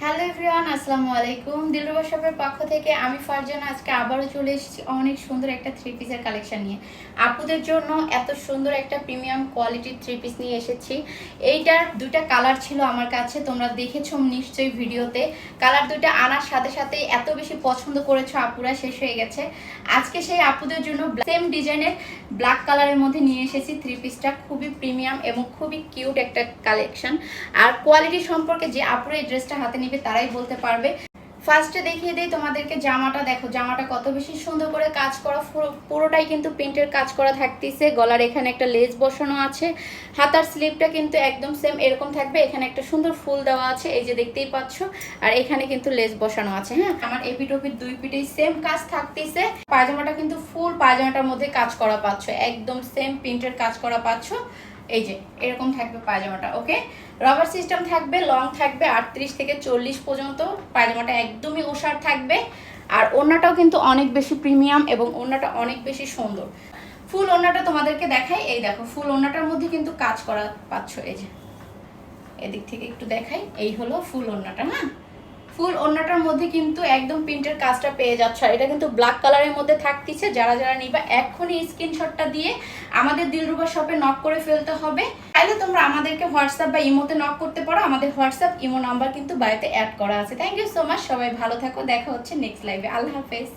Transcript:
Hello everyone, আসসালামু আলাইকুম। দিলরুবা শপের পক্ষ থেকে আমি ফারজানা আজকে আবারও চলে এসেছি অনেক সুন্দর একটা থ্রি পিসের কালেকশন নিয়ে। আপুদের জন্য এত সুন্দর একটা প্রিমিয়াম কোয়ালিটির থ্রি পিস নিয়ে এসেছি। এইটার দুইটা কালার ছিল আমার কাছে, তোমরা দেখেছো নিশ্চয়ই ভিডিওতে। কালার দুইটা আনার সাথে সাথে এত বেশি পছন্দ করেছো আপুরা, শেষ হয়ে গেছে। আজকে সেই আপুদের জন্য সেম ডিজাইনের ব্ল্যাক কালারের মধ্যে নিয়ে এসেছি থ্রি পিসটা। খুবই প্রিমিয়াম এবং খুবই কিউট একটা কালেকশন। আর কোয়ালিটি সম্পর্কে যে আপুরা এই ড্রেসটা হাতে নিবে তারাই বলতে পারবে। ফার্স্টে দেখিয়ে দেই তোমাদেরকে জামাটা। দেখো জামাটা কত বেশি সুন্দর করে কাজ করা, পুরোটাই কিন্তু প্রিন্টের কাজ করা থাকতেছে। গলার এখানে একটা লেস বসানো আছে। হাতার স্লিপটা কিন্তু একদম সেম এরকম থাকবে। এখানে একটা সুন্দর ফুল দেওয়া আছে, এই যে দেখতেই পাচ্ছ। আর এখানে কিন্তু লেস বসানো আছে। হ্যাঁ, আমার এপিট ওপিট দুই পিটেই সেম কাজ থাকতেছে। পায়জামাটা কিন্তু ফুল পায়জামাটার মধ্যে কাজ করা পাচ্ছ, একদম সেম প্রিন্টের কাজ করা পাচ্ছ। এই যে এরকম থাকবে পায়জামাটা। ওকে, রবার সিস্টেম থাকবে, লং থাকবে 38 থেকে 40 পর্যন্ত। পায়জামাটা একদমই ওশার থাকবে। আর ওড়নাটাও কিন্তু অনেক বেশি প্রিমিয়াম এবং ওড়নাটা অনেক বেশি সুন্দর। ফুল ওড়নাটা তোমাদেরকে দেখাই, এই দেখো ফুল ওড়নাটার মধ্যে কিন্তু কাজ করা পাচ্ছ। এই যে এদিক থেকে একটু দেখাই, এই হলো ফুল ওড়নাটা। হ্যাঁ, ফুল ওড়নাটার মধ্যে কিন্তু একদম প্রিন্টের কাজটা পেয়ে যাচ্ছ। আর এটা কিন্তু ব্ল্যাক কালারের মধ্যে থাকতেছে। যারা যারা নিবা এখনই স্ক্রিনশটটা দিয়ে আমাদের দিলরুবা শপে নক করে ফেলতে হবে। তাইলে তোমরা আমাদেরকে হোয়াটসঅ্যাপ বা ইমোতে নক করতে পারো। আমাদের হোয়াটসঅ্যাপ ইমো নাম্বার কিন্তু বায়োতে অ্যাড করা আছে। থ্যাংক ইউ সো মাচ, সবাই ভালো থাকো। দেখা হচ্ছে নেক্সট লাইভে। আল্লাহ হাফেজ।